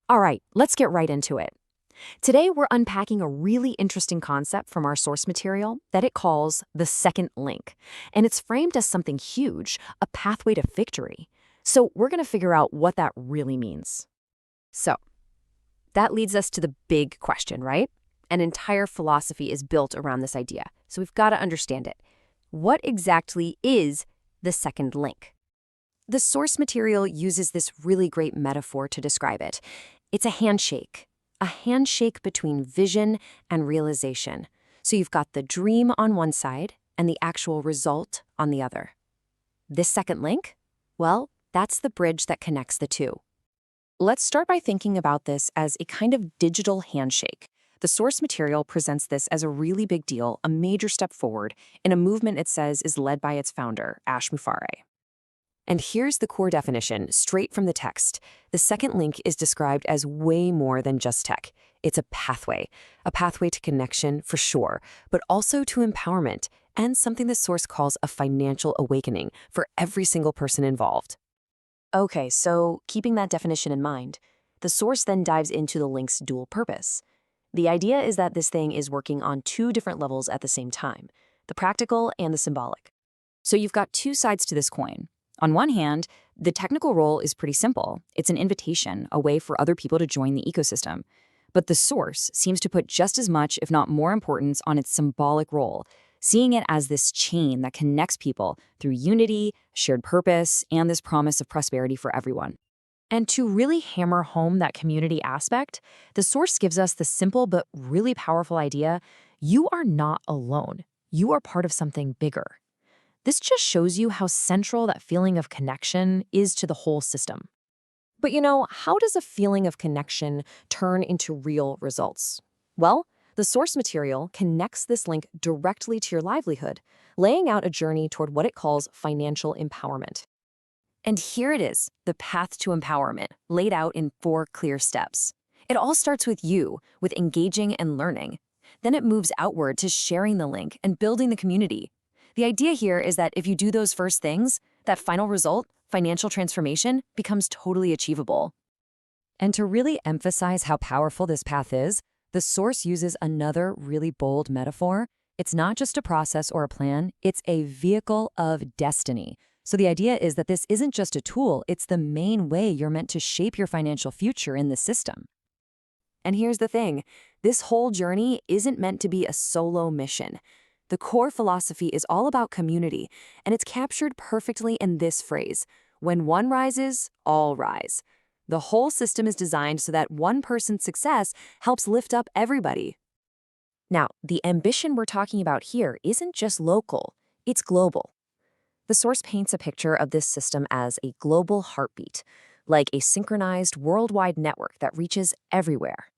All right, let's get right into it. Today, we're unpacking a really interesting concept from our source material that it calls the second link. And it's framed as something huge, a pathway to victory. So, we're going to figure out what that really means. So, that leads us to the big question, right? An entire philosophy is built around this idea. So, we've got to understand it. What exactly is the second link? The source material uses this really great metaphor to describe it. It's a handshake between vision and realization. So you've got the dream on one side and the actual result on the other. This second link? Well, that's the bridge that connects the two. Let's start by thinking about this as a kind of digital handshake. The source material presents this as a really big deal, a major step forward, in a movement it says is led by its founder, Ash Mufareh. And here's the core definition, straight from the text. The second link is described as way more than just tech. It's a pathway to connection for sure, but also to empowerment, and something the source calls a financial awakening for every single person involved. Okay, so keeping that definition in mind, the source then dives into the link's dual purpose. The idea is that this thing is working on two different levels at the same time, the practical and the symbolic. So you've got two sides to this coin. On one hand, the technical role is pretty simple. It's an invitation, a way for other people to join the ecosystem. But the source seems to put just as much, if not more importance, on its symbolic role, seeing it as this chain that connects people through unity, shared purpose, and this promise of prosperity for everyone. And to really hammer home that community aspect, the source gives us the simple but really powerful idea: you are not alone. You are part of something bigger. This just shows you how central that feeling of connection is to the whole system. But how does a feeling of connection turn into real results? Well, the source material connects this link directly to your livelihood, laying out a journey toward what it calls financial empowerment. And here it is, the path to empowerment, laid out in 4 clear steps. It all starts with you, with engaging and learning. Then it moves outward to sharing the link and building the community. The idea here is that if you do those first things, that final result, financial transformation, becomes totally achievable. And to really emphasize how powerful this path is, the source uses another really bold metaphor. It's not just a process or a plan, it's a vehicle of destiny. So the idea is that this isn't just a tool, it's the main way you're meant to shape your financial future in the system. And here's the thing, this whole journey isn't meant to be a solo mission. The core philosophy is all about community, and it's captured perfectly in this phrase: when one rises, all rise. The whole system is designed so that one person's success helps lift up everybody. Now, the ambition we're talking about here isn't just local, it's global. The source paints a picture of this system as a global heartbeat, like a synchronized worldwide network that reaches everywhere.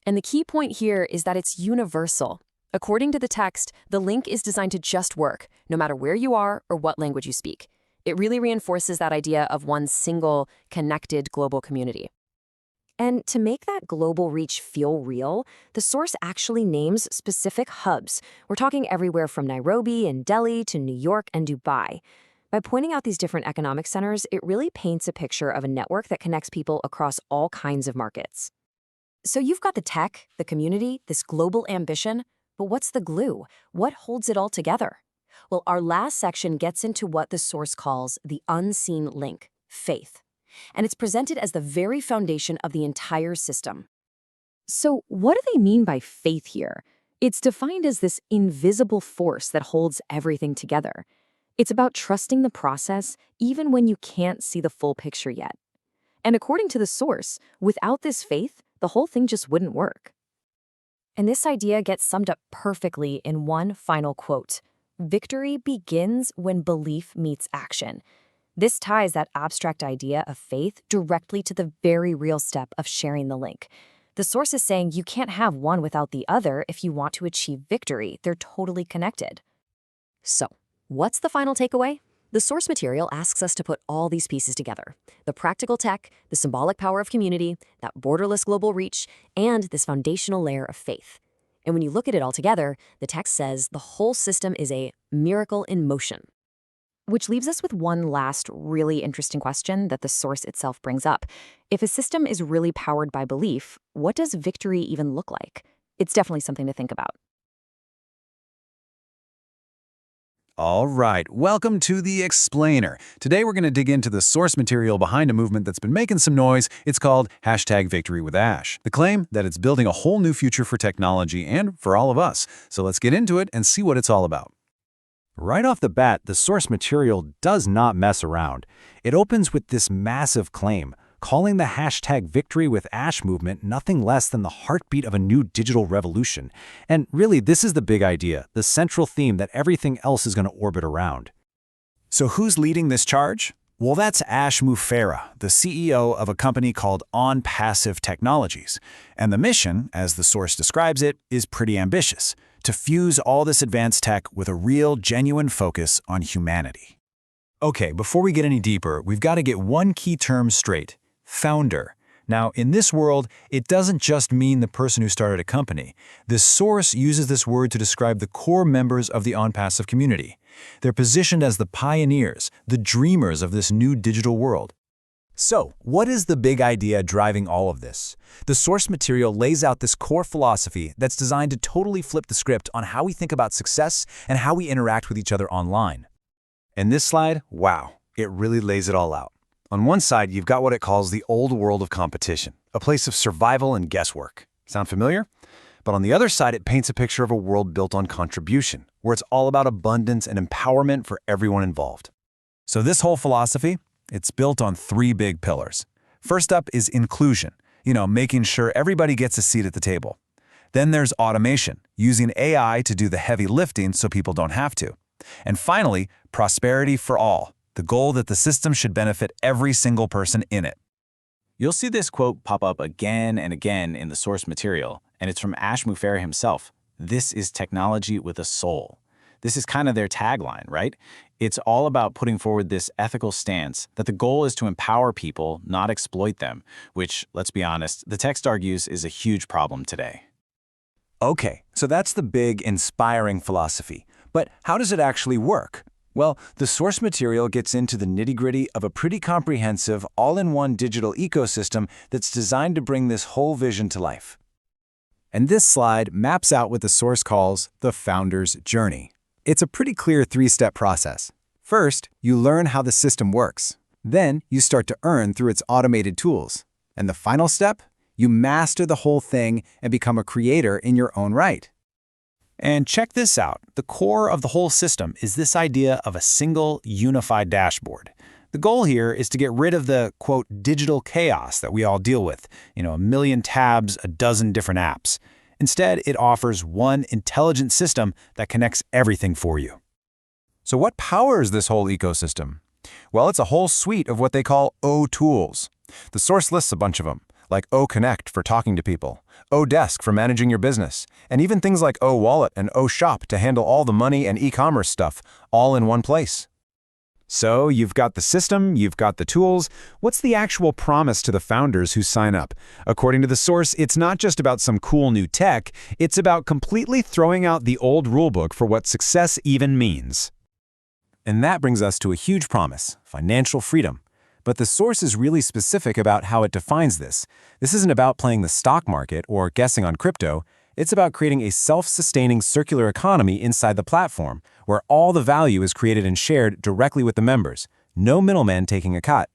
And the key point here is that it's universal. According to the text, the link is designed to just work, no matter where you are or what language you speak. It really reinforces that idea of one single, connected global community. And to make that global reach feel real, the source actually names specific hubs. We're talking everywhere from Nairobi and Delhi to New York and Dubai. By pointing out these different economic centers, it really paints a picture of a network that connects people across all kinds of markets. So you've got the tech, the community, this global ambition. But what's the glue? What holds it all together? Well, our last section gets into what the source calls the unseen link, faith. And it's presented as the very foundation of the entire system. So what do they mean by faith here? It's defined as this invisible force that holds everything together. It's about trusting the process even when you can't see the full picture yet. And according to the source, without this faith, the whole thing just wouldn't work. And this idea gets summed up perfectly in one final quote: victory begins when belief meets action. This ties that abstract idea of faith directly to the very real step of sharing the link. The source is saying you can't have one without the other if you want to achieve victory. They're totally connected. So, what's the final takeaway? The source material asks us to put all these pieces together: the practical tech, the symbolic power of community, that borderless global reach, and this foundational layer of faith. And when you look at it all together, the text says the whole system is a miracle in motion. Which leaves us with one last really interesting question that the source itself brings up. If a system is really powered by belief, what does victory even look like? It's definitely something to think about. All right, welcome to The Explainer. Today we're going to dig into the source material behind a movement that's been making some noise. It's called #VictoryWithAsh. The claim that it's building a whole new future for technology and for all of us. So let's get into it and see what it's all about. Right off the bat, the source material does not mess around. It opens with this massive claim, calling the #VictoryWithAsh movement nothing less than the heartbeat of a new digital revolution. And really, this is the big idea, the central theme that everything else is going to orbit around. So who's leading this charge? Well, that's Ash Mufareh, the CEO of a company called OnPassive Technologies. And the mission, as the source describes it, is pretty ambitious: to fuse all this advanced tech with a real, genuine focus on humanity. Okay, before we get any deeper, we've got to get one key term straight: founder. Now, in this world, it doesn't just mean the person who started a company. The source uses this word to describe the core members of the OnPassive community. They're positioned as the pioneers, the dreamers of this new digital world. So, what is the big idea driving all of this? The source material lays out this core philosophy that's designed to totally flip the script on how we think about success and how we interact with each other online. And this slide, wow, it really lays it all out. On one side, you've got what it calls the old world of competition, a place of survival and guesswork. Sound familiar? But on the other side, it paints a picture of a world built on contribution, where it's all about abundance and empowerment for everyone involved. So this whole philosophy, it's built on three big pillars. First up is inclusion, making sure everybody gets a seat at the table. Then there's automation, using AI to do the heavy lifting so people don't have to. And finally, prosperity for all, the goal that the system should benefit every single person in it. You'll see this quote pop up again and again in the source material, and it's from Ash Mufareh himself. This is technology with a soul. This is kind of their tagline, right? It's all about putting forward this ethical stance that the goal is to empower people, not exploit them, which, let's be honest, the text argues is a huge problem today. Okay, so that's the big, inspiring philosophy. But how does it actually work? Well, the source material gets into the nitty-gritty of a pretty comprehensive, all-in-one digital ecosystem that's designed to bring this whole vision to life. And this slide maps out what the source calls the founder's journey. It's a pretty clear three-step process. First, you learn how the system works. Then, you start to earn through its automated tools. And the final step? You master the whole thing and become a creator in your own right. And check this out. The core of the whole system is this idea of a single, unified dashboard. The goal here is to get rid of the, quote, digital chaos that we all deal with. A million tabs, a dozen different apps. Instead, it offers one intelligent system that connects everything for you. So what powers this whole ecosystem? Well, it's a whole suite of what they call O-tools. The source lists a bunch of them, like O-Connect for talking to people, O-Desk for managing your business, and even things like O-Wallet and O-Shop to handle all the money and e-commerce stuff, all in one place. So you've got the system, you've got the tools. What's the actual promise to the founders who sign up? According to the source, it's not just about some cool new tech, it's about completely throwing out the old rulebook for what success even means. And that brings us to a huge promise: financial freedom. But the source is really specific about how it defines this. This isn't about playing the stock market or guessing on crypto. It's about creating a self-sustaining circular economy inside the platform, where all the value is created and shared directly with the members. No middleman taking a cut.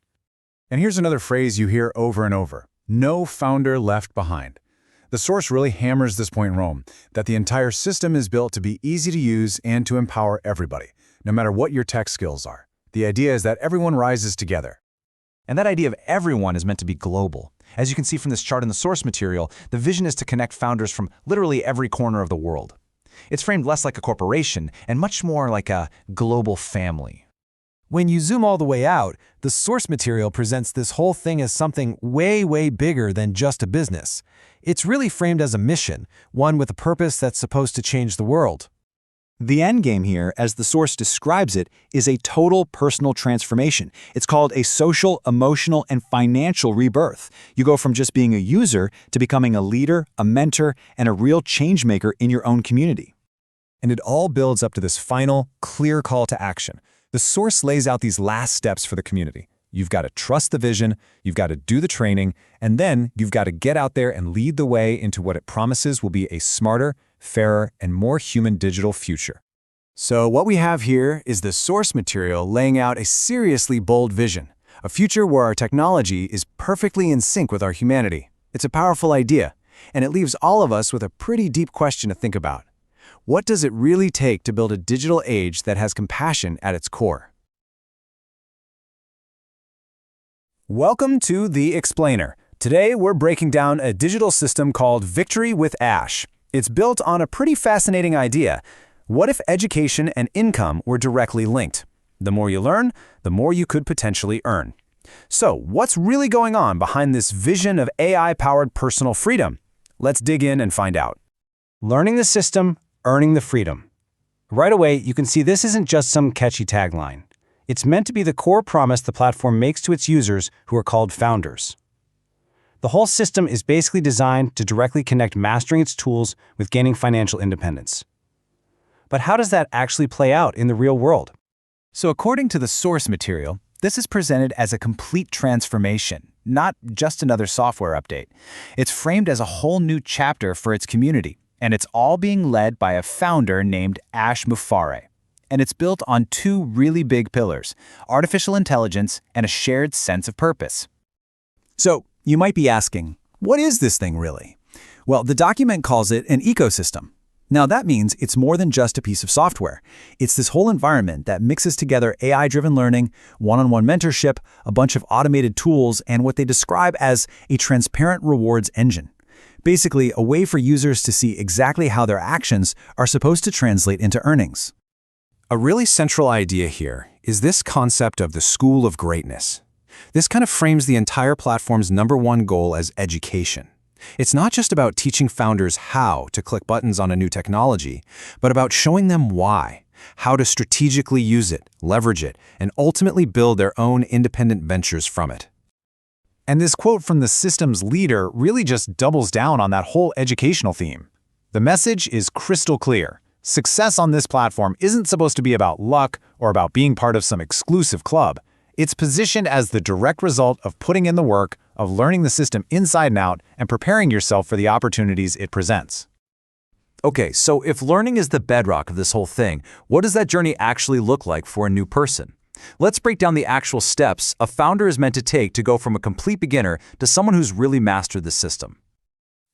And here's another phrase you hear over and over: no founder left behind. The source really hammers this point home, that the entire system is built to be easy to use and to empower everybody, no matter what your tech skills are. The idea is that everyone rises together. And that idea of everyone is meant to be global. As you can see from this chart in the source material, the vision is to connect founders from literally every corner of the world. It's framed less like a corporation and much more like a global family. When you zoom all the way out, the source material presents this whole thing as something way, way bigger than just a business. It's really framed as a mission, one with a purpose that's supposed to change the world. The endgame here, as the source describes it, is a total personal transformation. It's called a social, emotional, and financial rebirth. You go from just being a user to becoming a leader, a mentor, and a real change maker in your own community. And it all builds up to this final, clear call to action: The source lays out these last steps for the community. You've got to trust the vision, you've got to do the training, and then you've got to get out there and lead the way into what it promises will be a smarter, fairer, and more human digital future. So what we have here is the source material laying out a seriously bold vision, a future where our technology is perfectly in sync with our humanity. It's a powerful idea, and it leaves all of us with a pretty deep question to think about. What does it really take to build a digital age that has compassion at its core? Welcome to The Explainer. Today we're breaking down a digital system called vidIQ with Ash. It's built on a pretty fascinating idea. What if education and income were directly linked? The more you learn, the more you could potentially earn. So, what's really going on behind this vision of AI-powered personal freedom? Let's dig in and find out. Learning the system, earning the freedom. Right away, you can see this isn't just some catchy tagline. It's meant to be the core promise the platform makes to its users, who are called founders. The whole system is basically designed to directly connect mastering its tools with gaining financial independence. But how does that actually play out in the real world? So according to the source material, this is presented as a complete transformation, not just another software update. It's framed as a whole new chapter for its community, and it's all being led by a founder named Ash Mufareh. And it's built on two really big pillars: artificial intelligence and a shared sense of purpose. So, you might be asking, what is this thing really? Well, the document calls it an ecosystem. Now that means it's more than just a piece of software. It's this whole environment that mixes together AI-driven learning, one-on-one mentorship, a bunch of automated tools, and what they describe as a transparent rewards engine. Basically, a way for users to see exactly how their actions are supposed to translate into earnings. A really central idea here is this concept of the school of greatness. This kind of frames the entire platform's #1 goal as education. It's not just about teaching founders how to click buttons on a new technology, but about showing them why, how to strategically use it, leverage it, and ultimately build their own independent ventures from it. And this quote from the system's leader really just doubles down on that whole educational theme. The message is crystal clear. Success on this platform isn't supposed to be about luck or about being part of some exclusive club. It's positioned as the direct result of putting in the work, of learning the system inside and out, and preparing yourself for the opportunities it presents. Okay, so if learning is the bedrock of this whole thing, what does that journey actually look like for a new person? Let's break down the actual steps a founder is meant to take to go from a complete beginner to someone who's really mastered the system.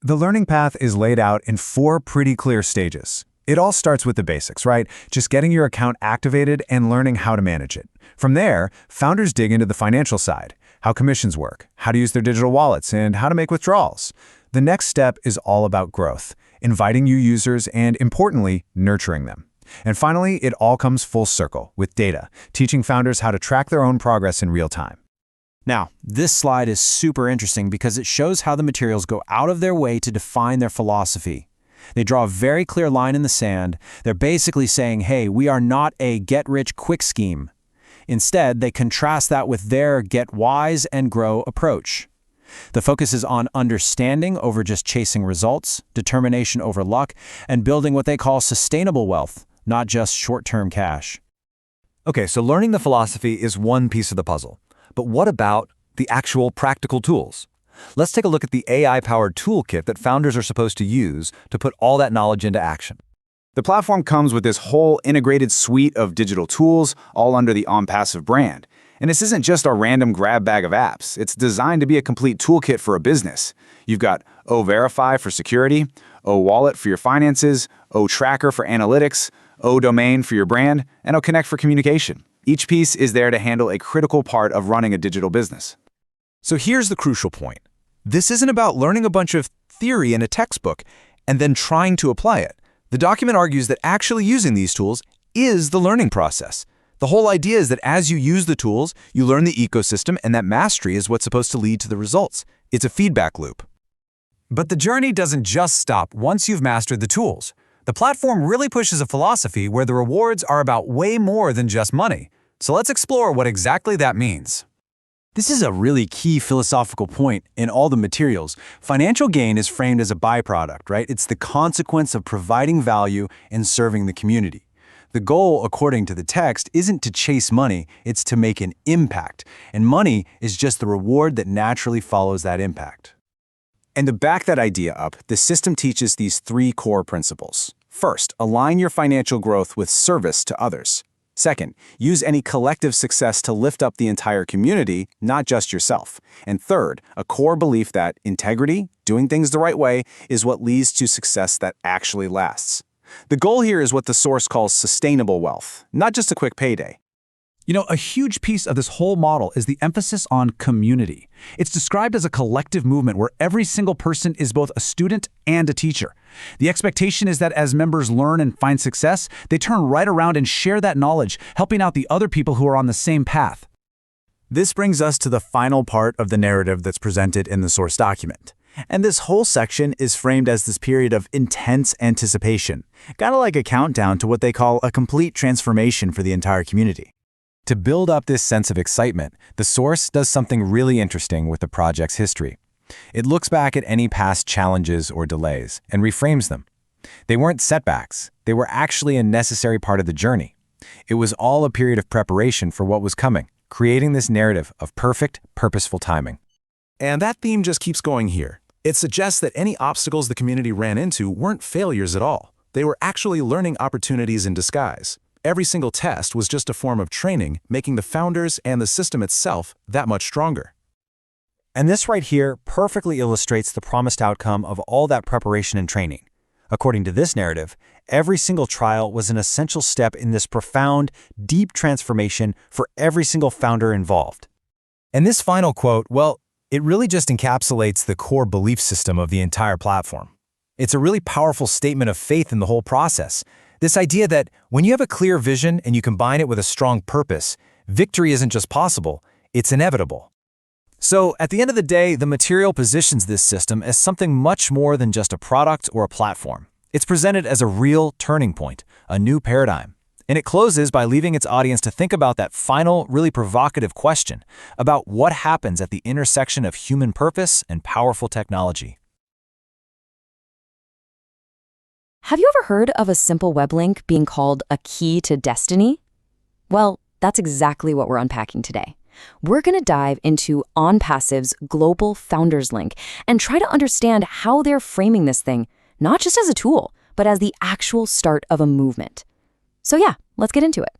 The learning path is laid out in 4 pretty clear stages. It all starts with the basics, right? Just getting your account activated and learning how to manage it. From there, founders dig into the financial side, how commissions work, how to use their digital wallets, and how to make withdrawals. The next step is all about growth, inviting new users and, importantly, nurturing them. And finally, it all comes full circle with data, teaching founders how to track their own progress in real time. Now, this slide is super interesting because it shows how the materials go out of their way to define their philosophy. They draw a very clear line in the sand. They're basically saying, hey, we are not a get-rich-quick scheme. Instead, they contrast that with their get-wise-and-grow approach. The focus is on understanding over just chasing results, determination over luck, and building what they call sustainable wealth, not just short-term cash. Okay, so learning the philosophy is one piece of the puzzle. But what about the actual practical tools? Let's take a look at the AI-powered toolkit that founders are supposed to use to put all that knowledge into action. The platform comes with this whole integrated suite of digital tools, all under the OnPassive brand. And this isn't just a random grab bag of apps. It's designed to be a complete toolkit for a business. You've got OVerify for security, OWallet for your finances, OTracker for analytics, ODomain for your brand, and OConnect for communication. Each piece is there to handle a critical part of running a digital business. So here's the crucial point. This isn't about learning a bunch of theory in a textbook and then trying to apply it. The document argues that actually using these tools is the learning process. The whole idea is that as you use the tools, you learn the ecosystem, and that mastery is what's supposed to lead to the results. It's a feedback loop. But the journey doesn't just stop once you've mastered the tools. The platform really pushes a philosophy where the rewards are about way more than just money. So let's explore what exactly that means. This is a really key philosophical point in all the materials. Financial gain is framed as a byproduct, right? It's the consequence of providing value and serving the community. The goal, according to the text, isn't to chase money, it's to make an impact. And money is just the reward that naturally follows that impact. And to back that idea up, the system teaches these 3 core principles. First, align your financial growth with service to others. Second, use any collective success to lift up the entire community, not just yourself. And third, a core belief that integrity, doing things the right way, is what leads to success that actually lasts. The goal here is what the source calls sustainable wealth, not just a quick payday. You know, a huge piece of this whole model is the emphasis on community. It's described as a collective movement where every single person is both a student and a teacher. The expectation is that as members learn and find success, they turn right around and share that knowledge, helping out the other people who are on the same path. This brings us to the final part of the narrative that's presented in the source document. And this whole section is framed as this period of intense anticipation, kind of like a countdown to what they call a complete transformation for the entire community. To build up this sense of excitement, the source does something really interesting with the project's history. It looks back at any past challenges or delays and reframes them. They weren't setbacks, they were actually a necessary part of the journey. It was all a period of preparation for what was coming, creating this narrative of perfect, purposeful timing. And that theme just keeps going here. It suggests that any obstacles the community ran into weren't failures at all. They were actually learning opportunities in disguise. Every single test was just a form of training, making the founders and the system itself that much stronger. And this right here perfectly illustrates the promised outcome of all that preparation and training. According to this narrative, every single trial was an essential step in this profound, deep transformation for every single founder involved. And this final quote, well, it really just encapsulates the core belief system of the entire platform. It's a really powerful statement of faith in the whole process. This idea that when you have a clear vision and you combine it with a strong purpose, victory isn't just possible, it's inevitable. So, at the end of the day, the material positions this system as something much more than just a product or a platform. It's presented as a real turning point, a new paradigm. And it closes by leaving its audience to think about that final, really provocative question about what happens at the intersection of human purpose and powerful technology. Have you ever heard of a simple web link being called a key to destiny? Well, that's exactly what we're unpacking today. We're going to dive into OnPassive's Global Founders Link and try to understand how they're framing this thing, not just as a tool, but as the actual start of a movement. So yeah, let's get into it.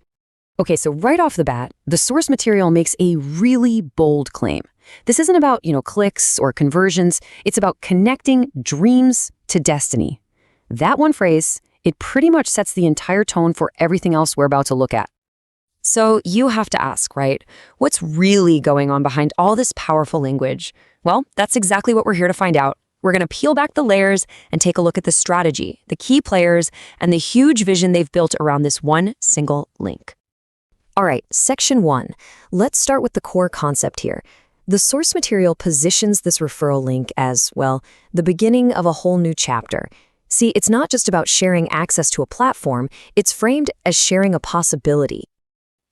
Okay, so right off the bat, the source material makes a really bold claim. This isn't about, clicks or conversions. It's about connecting dreams to destiny. That one phrase, it pretty much sets the entire tone for everything else we're about to look at. So you have to ask, right? What's really going on behind all this powerful language? Well, that's exactly what we're here to find out. We're going to peel back the layers and take a look at the strategy, the key players, and the huge vision they've built around this one single link. All right, section 1. Let's start with the core concept here. The source material positions this referral link as, well, the beginning of a whole new chapter. See, it's not just about sharing access to a platform, it's framed as sharing a possibility.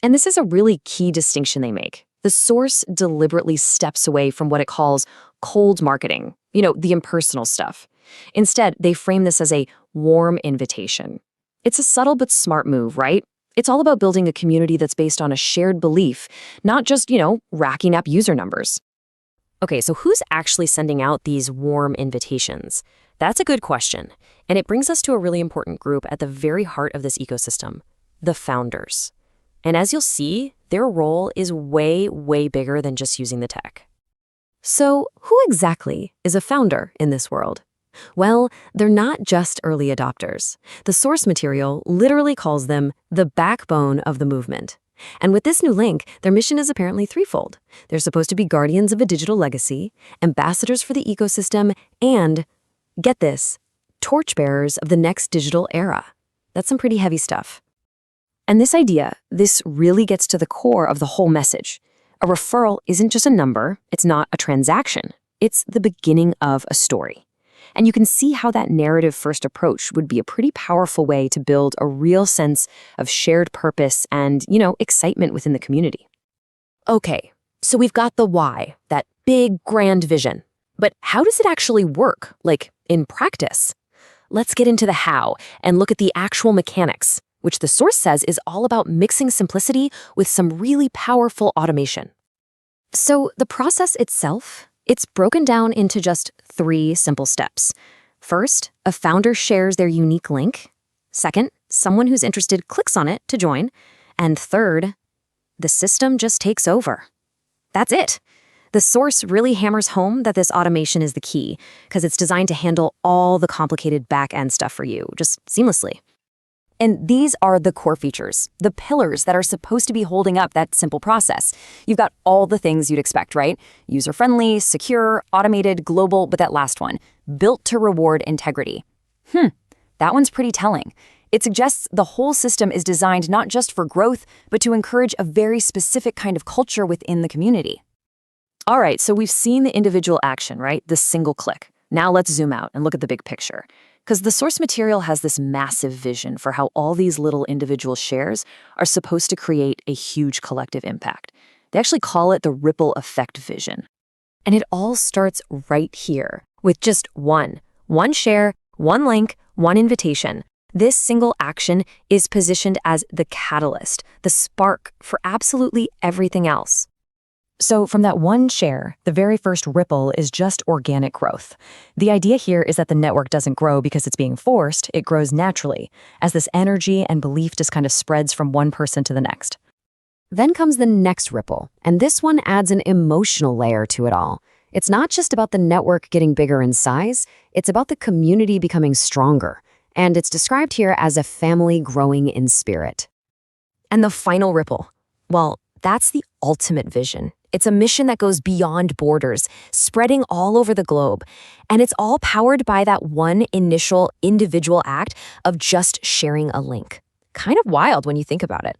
And this is a really key distinction they make. The source deliberately steps away from what it calls cold marketing, the impersonal stuff. Instead, they frame this as a warm invitation. It's a subtle but smart move, right? It's all about building a community that's based on a shared belief, not just, racking up user numbers. Okay, so who's actually sending out these warm invitations? That's a good question, and it brings us to a really important group at the very heart of this ecosystem, the founders. And as you'll see, their role is way, way bigger than just using the tech. So who exactly is a founder in this world? Well, they're not just early adopters. The source material literally calls them the backbone of the movement. And with this new link, their mission is apparently threefold. They're supposed to be guardians of a digital legacy, ambassadors for the ecosystem, and, get this, torchbearers of the next digital era. That's some pretty heavy stuff. And this really gets to the core of the whole message. A referral isn't just a number, it's not a transaction, it's the beginning of a story. And you can see how that narrative-first approach would be a pretty powerful way to build a real sense of shared purpose and, excitement within the community. Okay, so we've got the why, that big, grand vision. But how does it actually work, in practice? Let's get into the how and look at the actual mechanics. which the source says is all about mixing simplicity with some really powerful automation. So the process itself, it's broken down into just 3 simple steps. First, a founder shares their unique link. Second, someone who's interested clicks on it to join. And third, the system just takes over. That's it. The source really hammers home that this automation is the key, because it's designed to handle all the complicated back-end stuff for you, just seamlessly. And these are the core features, the pillars that are supposed to be holding up that simple process. You've got all the things you'd expect, right? User-friendly, secure, automated, global, but that last one, built to reward integrity. That one's pretty telling. It suggests the whole system is designed not just for growth, but to encourage a very specific kind of culture within the community. All right, so we've seen the individual action, right? The single click. Now let's zoom out and look at the big picture. Because the source material has this massive vision for how all these little individual shares are supposed to create a huge collective impact. They actually call it the ripple effect vision. And it all starts right here with just one share, one link, one invitation. This single action is positioned as the catalyst, the spark for absolutely everything else. So from that one share, the very first ripple is just organic growth. The idea here is that the network doesn't grow because it's being forced, it grows naturally, as this energy and belief just kind of spreads from one person to the next. Then comes the next ripple, and this one adds an emotional layer to it all. It's not just about the network getting bigger in size, it's about the community becoming stronger, and it's described here as a family growing in spirit. And the final ripple, well, that's the ultimate vision. It's a mission that goes beyond borders, spreading all over the globe. And it's all powered by that one initial individual act of just sharing a link. Kind of wild when you think about it.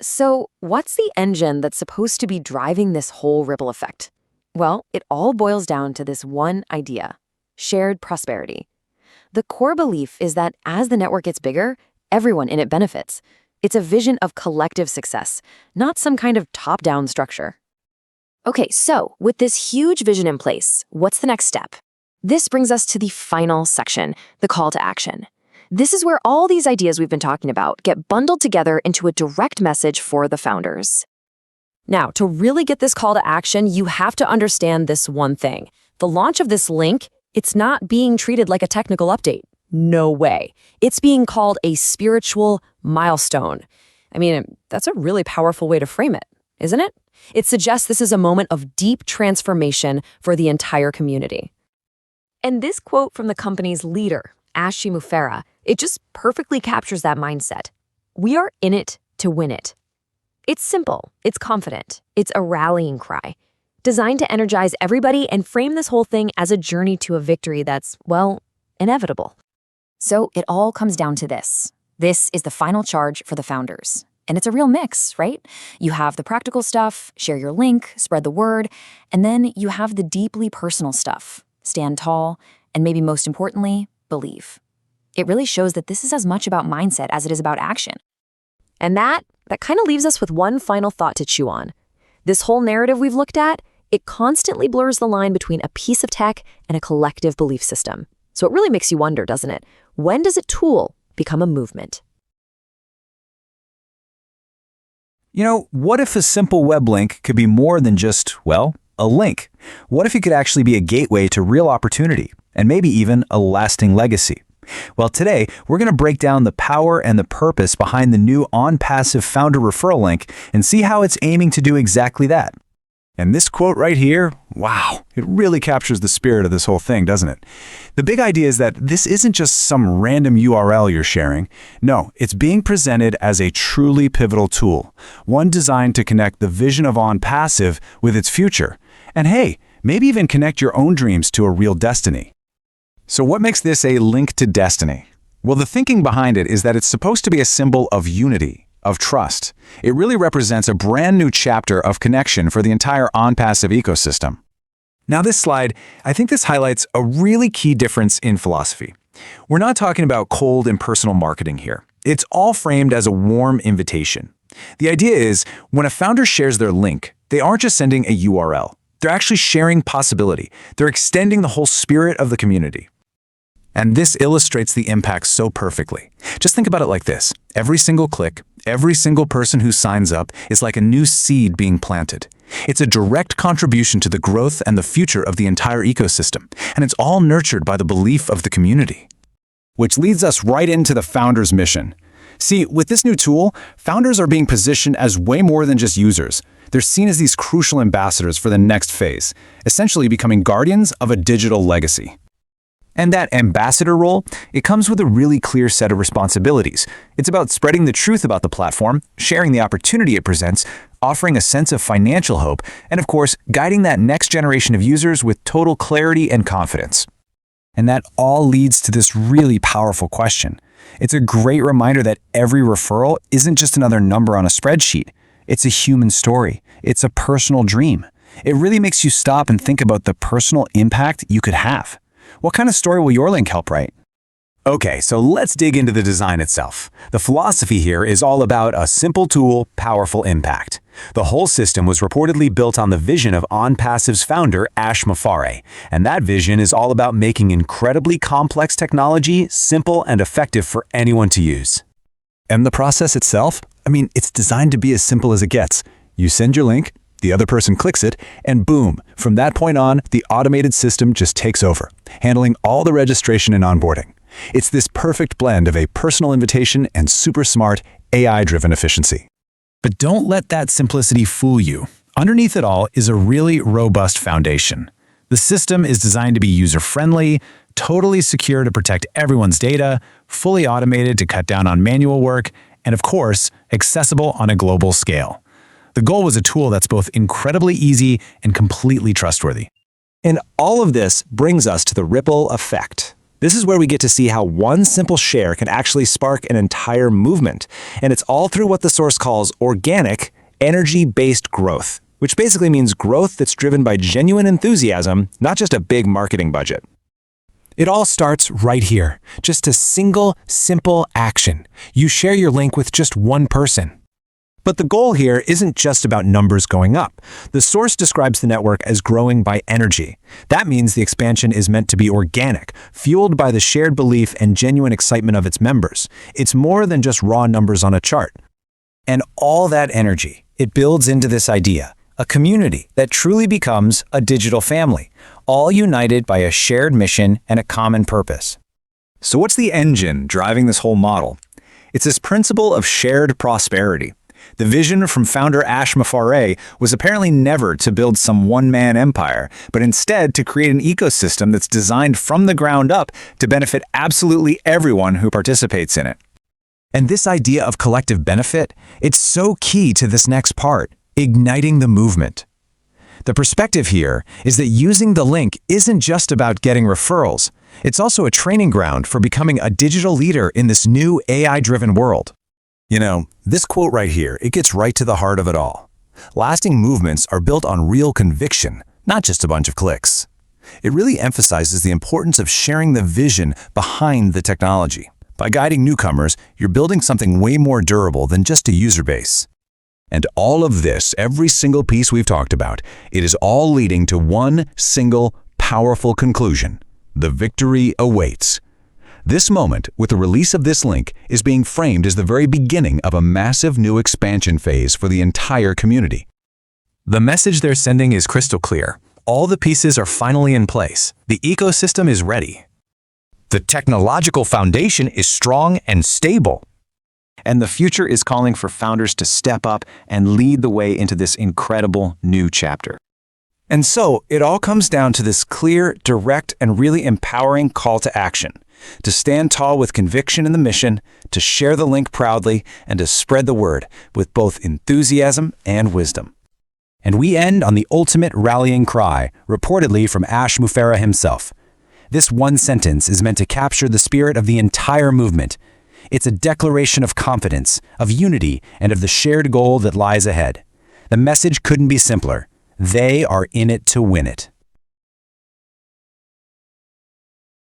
So what's the engine that's supposed to be driving this whole ripple effect? Well, it all boils down to this one idea: shared prosperity. The core belief is that as the network gets bigger, everyone in it benefits. It's a vision of collective success, not some kind of top-down structure. Okay, so with this huge vision in place, what's the next step? This brings us to the final section, the call to action. This is where all these ideas we've been talking about get bundled together into a direct message for the founders. Now, to really get this call to action, you have to understand this one thing. The launch of this link, it's not being treated like a technical update. No way. It's being called a spiritual milestone. I mean, that's a really powerful way to frame it, isn't it? It suggests this is a moment of deep transformation for the entire community. And this quote from the company's leader, Ashi Mufera, it just perfectly captures that mindset. We are in it to win it. It's simple, it's confident, it's a rallying cry, designed to energize everybody and frame this whole thing as a journey to a victory that's, well, inevitable. So it all comes down to this. This is the final charge for the founders. And it's a real mix, right? You have the practical stuff, share your link, spread the word, and then you have the deeply personal stuff, stand tall, and maybe most importantly, believe. It really shows that this is as much about mindset as it is about action. And that kind of leaves us with one final thought to chew on. This whole narrative we've looked at, it constantly blurs the line between a piece of tech and a collective belief system. So it really makes you wonder, doesn't it? When does a tool become a movement? You know, what if a simple web link could be more than just, well, a link? What if it could actually be a gateway to real opportunity, and maybe even a lasting legacy? Well, today, we're going to break down the power and the purpose behind the new OnPassive founder referral link and see how it's aiming to do exactly that. And this quote right here, wow, it really captures the spirit of this whole thing, doesn't it? The big idea is that this isn't just some random URL you're sharing. No, it's being presented as a truly pivotal tool, one designed to connect the vision of OnPassive with its future. And hey, maybe even connect your own dreams to a real destiny. So what makes this a link to destiny? Well, the thinking behind it is that it's supposed to be a symbol of unity, of trust. It really represents a brand new chapter of connection for the entire OnPassive ecosystem. Now this slide, I think this highlights a really key difference in philosophy. We're not talking about cold impersonal marketing here. It's all framed as a warm invitation. The idea is, when a founder shares their link, they aren't just sending a URL. They're actually sharing possibility. They're extending the whole spirit of the community. And this illustrates the impact so perfectly. Just think about it like this. Every single click, every single person who signs up is like a new seed being planted. It's a direct contribution to the growth and the future of the entire ecosystem, and it's all nurtured by the belief of the community. Which leads us right into the founder's mission. See, with this new tool, founders are being positioned as way more than just users. They're seen as these crucial ambassadors for the next phase, essentially becoming guardians of a digital legacy. And that ambassador role, it comes with a really clear set of responsibilities. It's about spreading the truth about the platform, sharing the opportunity it presents, offering a sense of financial hope, and of course, guiding that next generation of users with total clarity and confidence. And that all leads to this really powerful question. It's a great reminder that every referral isn't just another number on a spreadsheet. It's a human story. It's a personal dream. It really makes you stop and think about the personal impact you could have. What kind of story will your link help write? Okay, so let's dig into the design itself. The philosophy here is all about a simple tool, powerful impact. The whole system was reportedly built on the vision of OnPassive's founder, Ash Mufareh, and that vision is all about making incredibly complex technology simple and effective for anyone to use. And the process itself? I mean, it's designed to be as simple as it gets. You send your link, the other person clicks it, and boom, from that point on, the automated system just takes over, handling all the registration and onboarding. It's this perfect blend of a personal invitation and super smart, AI-driven efficiency. But don't let that simplicity fool you. Underneath it all is a really robust foundation. The system is designed to be user-friendly, totally secure to protect everyone's data, fully automated to cut down on manual work, and of course, accessible on a global scale. The goal was a tool that's both incredibly easy and completely trustworthy. And all of this brings us to the ripple effect. This is where we get to see how one simple share can actually spark an entire movement. And it's all through what the source calls organic, energy-based growth, which basically means growth that's driven by genuine enthusiasm, not just a big marketing budget. It all starts right here. Just a single, simple action. You share your link with just one person. But the goal here isn't just about numbers going up. The source describes the network as growing by energy. That means the expansion is meant to be organic, fueled by the shared belief and genuine excitement of its members. It's more than just raw numbers on a chart. And all that energy, it builds into this idea, a community that truly becomes a digital family, all united by a shared mission and a common purpose. So what's the engine driving this whole model? It's this principle of shared prosperity. The vision from founder Ash Mufareh was apparently never to build some one-man empire, but instead to create an ecosystem that's designed from the ground up to benefit absolutely everyone who participates in it. And this idea of collective benefit, it's so key to this next part, igniting the movement. The perspective here is that using the link isn't just about getting referrals. It's also a training ground for becoming a digital leader in this new AI-driven world. You know, this quote right here, it gets right to the heart of it all. Lasting movements are built on real conviction, not just a bunch of clicks. It really emphasizes the importance of sharing the vision behind the technology. By guiding newcomers, you're building something way more durable than just a user base. And all of this, every single piece we've talked about, it is all leading to one single, powerful conclusion. The victory awaits. This moment, with the release of this link, is being framed as the very beginning of a massive new expansion phase for the entire community. The message they're sending is crystal clear. All the pieces are finally in place. The ecosystem is ready. The technological foundation is strong and stable. And the future is calling for founders to step up and lead the way into this incredible new chapter. And so, it all comes down to this clear, direct, and really empowering call to action. To stand tall with conviction in the mission, to share the link proudly, and to spread the word with both enthusiasm and wisdom. And we end on the ultimate rallying cry, reportedly from Ash Mufareh himself. This one sentence is meant to capture the spirit of the entire movement. It's a declaration of confidence, of unity, and of the shared goal that lies ahead. The message couldn't be simpler. They are in it to win it.